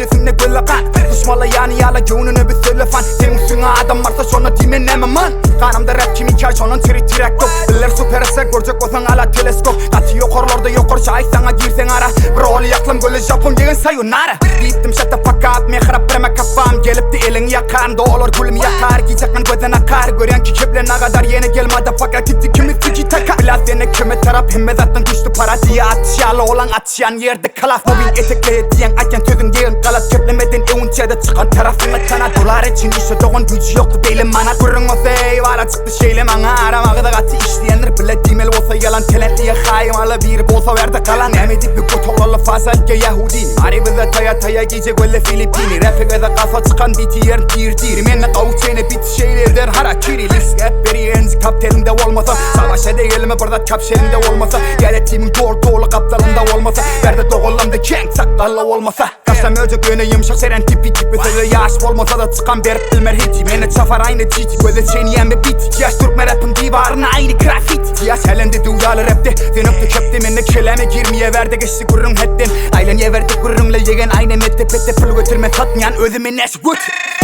gecesinde gülle kan. Düşmala yani yala göğününü bir söyle fan. Senin üstüne adam varsa şuna dimen man. Kanımda rap kimin kar şunun tiri direktop. Biller süper esek görecek olsan ala teleskop. Katı yokorlarda yokor şahit sana girsen ara. Rol yaklım böyle Japon degen Sayonara. Deyiptim shut the fuck up mehrap birime kafam. Gelip de elin yakan da olur gülüm yakar. Giyecekmen gözden akar. Gören ki keplen ne kadar yeni gel motherfucker. Gitti kimi tiki takar. Biraz dene kime taraf hem zaten güçlü para diye atışyalı olan atışyan yerde kalaf. Mobin etekle diyen atyan tözün yeğin kalat. Keplemeden evun çede çıkan tarafına kana. Dolar için işe doğan gücü yoktu beylim bana. Kurun olsa eyvara çıktı şeyle bana. Aramağıda katı işleyenler bile dimel olsa yalan. Talentliye haymalı bir bolsa verdi kalan. Emedik bir kutularla fasalke Yahudini. Mari bize taya taya giyecek öyle Filipini. Rap'e kadar kafa çıkan biti yerin tir. Menle kavuçene biti şeylerden harakiri. Lis hep beri enzik kaptelinde olmasa. Savaş edeğelime burada kapşelinde olmasa. Geletimin dolu kaptalında olmasa. Verde doğulamda kenk sakallı olmasa. Kaçtam öcek yöne yumuşak seren tipi. Böyle yaş olmasa da çıkan berip bilmer hiti. Mene çafar aynı titi. Gözde seni yeme biti. Yaş Türkmen Rap'ın divarına aynı grafiti. Yaş helendi duydalı rapte. Denöptü köpte menne keleme girmeye verdi geçti gurrun hetten. Aylen ye verdi gurrunla yegen aynı mette pette pul götürme tatmayan özüme neş gut.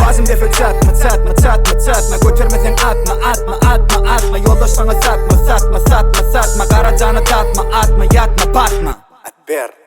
Bazım defa çatma götürmesen atma. Yoldaş sana satma. Garacana tatma atma yatma batma. Ver.